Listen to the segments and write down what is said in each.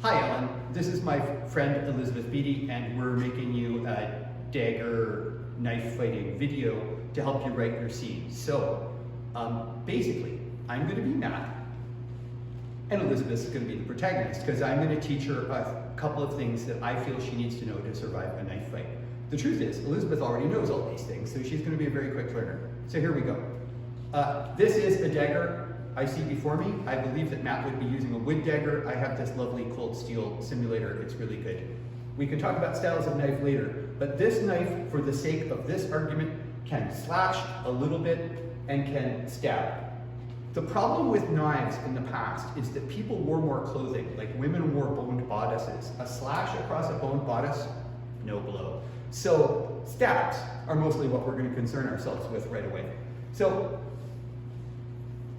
Hi Ellen, this is my friend Elizabeth Beatty and we're making you a dagger knife fighting video to help you write your scene. So basically, I'm going to be Matt and Elizabeth is going to be the protagonist because I'm going to teach her a couple of things that I feel she needs to know to survive a knife fight. The truth is, Elizabeth already knows all these things, so she's going to be a very quick learner. So here we go. This is a dagger I see before me. I believe that Matt would be using a wood dagger. I have this lovely cold steel simulator. It's really good. We can talk about styles of knife later, but this knife, for the sake of this argument, can slash a little bit and can stab. The problem with knives in the past is that people wore more clothing, like women wore boned bodices. A slash across a boned bodice, no blow. So stabs are mostly what we're going to concern ourselves with right away. So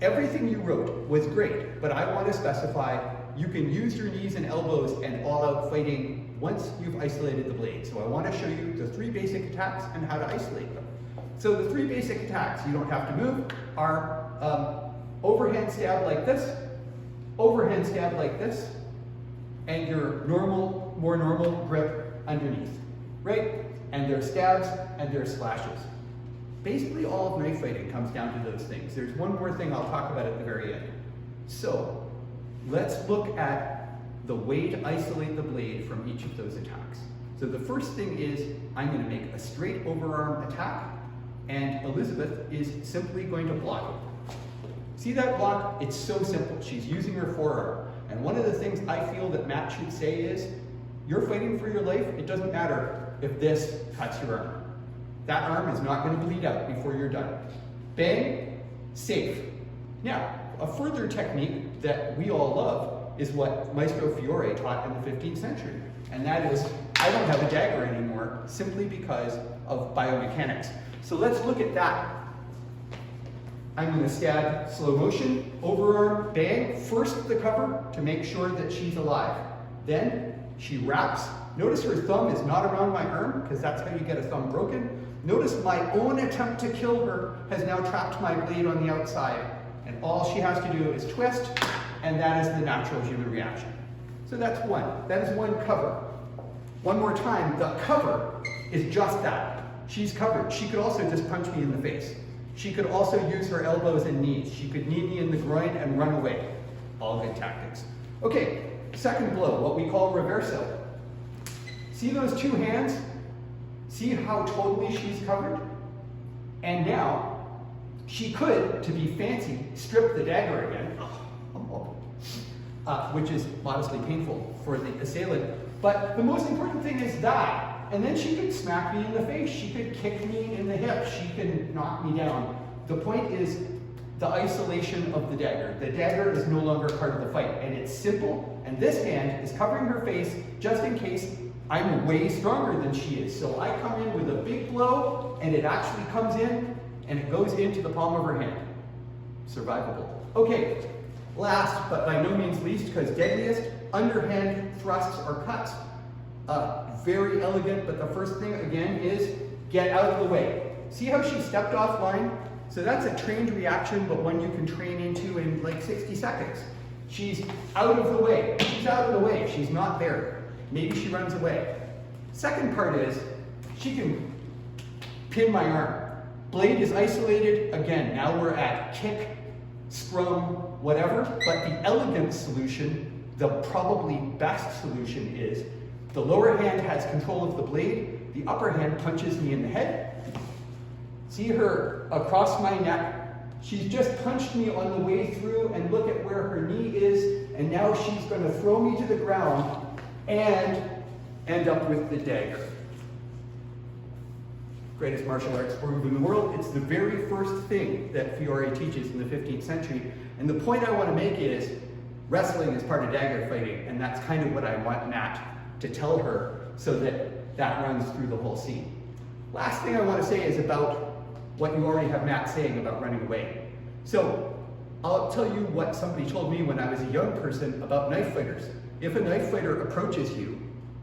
everything you wrote was great, but I want to specify you can use your knees and elbows and all-out fighting once you've isolated the blade. So I want to show you the 3 basic attacks and how to isolate them. So the 3 basic attacks, you don't have to move, are overhand stab like this, overhand stab like this, and your more normal grip underneath, right? And there's stabs and there's slashes. Basically, all of knife fighting comes down to those things. There's one more thing I'll talk about at the very end. So let's look at the way to isolate the blade from each of those attacks. So the first thing is I'm going to make a straight overarm attack, and Elizabeth is simply going to block it. See that block? It's so simple. She's using her forearm. And one of the things I feel that Matt should say is, you're fighting for your life. It doesn't matter if this cuts your arm. That arm is not going to bleed out before you're done. Bang, safe. Now, a further technique that we all love is what Maestro Fiore taught in the 15th century. And that is, I don't have a dagger anymore simply because of biomechanics. So let's look at that. I'm going to stab slow motion, overarm, bang, first the cover to make sure that she's alive. Then she wraps. Notice her thumb is not around my arm because that's how you get a thumb broken. Notice my own attempt to kill her has now trapped my blade on the outside. And all she has to do is twist, and that is the natural human reaction. So that's one. That is one cover. One more time, the cover is just that. She's covered. She could also just punch me in the face. She could also use her elbows and knees. She could knee me in the groin and run away. All good tactics. Okay, second blow, what we call reverso. See those 2 hands? See how totally she's covered? And now, she could, to be fancy, strip the dagger again, which is modestly painful for the assailant. But the most important thing is that. And then she could smack me in the face. She could kick me in the hip. She can knock me down. The point is the isolation of the dagger. The dagger is no longer part of the fight. And it's simple. And this hand is covering her face just in case I'm way stronger than she is. So I come in with a big blow, and it actually comes in, and it goes into the palm of her hand. Survivable. Okay, last but by no means least, because deadliest, underhand thrusts or cuts. Very elegant, but the first thing, again, is get out of the way. See how she stepped offline? So that's a trained reaction, but one you can train into in like 60 seconds. She's out of the way. She's out of the way. She's not there. Maybe she runs away. Second part is, she can pin my arm. Blade is isolated. Again, now we're at kick, scrum, whatever. But the elegant solution, the probably best solution is, the lower hand has control of the blade. The upper hand punches me in the head. See her across my neck. She's just punched me on the way through, and look at where her knee is. And now she's going to throw me to the ground and end up with the dagger. Greatest martial arts move in the world. It's the very first thing that Fiore teaches in the 15th century. And the point I want to make is, wrestling is part of dagger fighting, and that's kind of what I want Matt to tell her so that that runs through the whole scene. Last thing I want to say is about what you already have Matt saying about running away. So I'll tell you what somebody told me when I was a young person about knife fighters. If a knife fighter approaches you,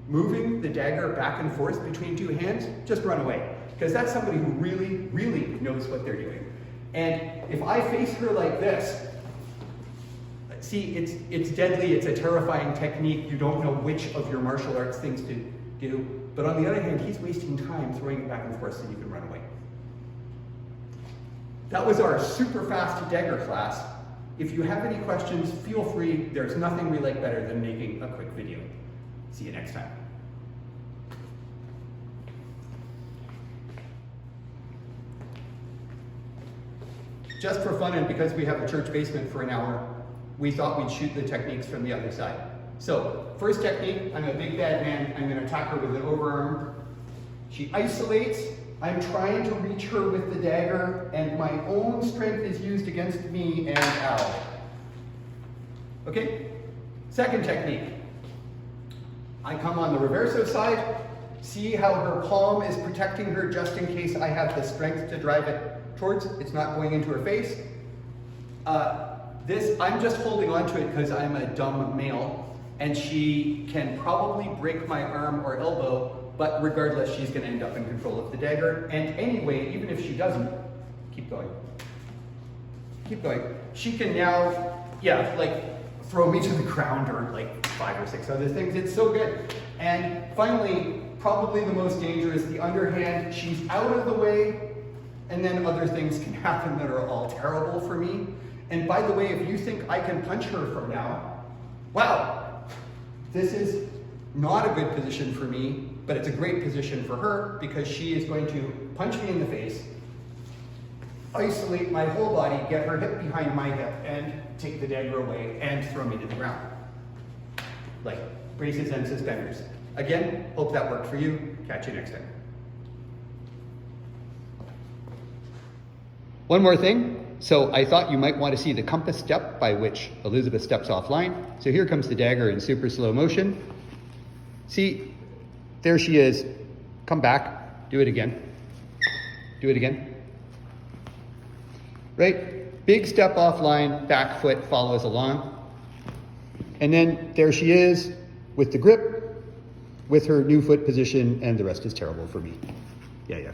moving the dagger back and forth between 2 hands, just run away. Because that's somebody who really, really knows what they're doing. And if I face her like this, See, it's deadly, it's a terrifying technique. You don't know which of your martial arts things to do. But on the other hand, he's wasting time throwing it back and forth so you can run away. That was our super fast dagger class. If you have any questions, feel free. There's nothing we like better than making a quick video. See you next time. Just for fun and because we have a church basement for an hour, we thought we'd shoot the techniques from the other side. So, first technique, I'm a big bad man. I'm going to attack her with an overarm. She isolates. I'm trying to reach her with the dagger, and my own strength is used against me and ow. Okay? Second technique. I come on the reverso side. See how her palm is protecting her just in case I have the strength to drive it towards. It's not going into her face. I'm just holding on to it because I'm a dumb male, and she can probably break my arm or elbow, but regardless, she's going to end up in control of the dagger. And anyway, even if she doesn't, keep going. Keep going. She can now, like, throw me to the ground or like 5 or 6 other things. It's so good. And finally, probably the most dangerous, the underhand. She's out of the way, and then other things can happen that are all terrible for me. And by the way, if you think I can punch her from now, wow, this is not a good position for me, but it's a great position for her because she is going to punch me in the face, isolate my whole body, get her hip behind my hip, and take the dagger away and throw me to the ground. Like braces and suspenders. Again, hope that worked for you. Catch you next time. One more thing. So I thought you might want to see the compass step by which Elizabeth steps offline. So here comes the dagger in super slow motion. See, there she is. Come back. Do it again. Do it again. Right? Big step offline, back foot follows along. And then there she is with the grip, with her new foot position, and the rest is terrible for me. Yeah.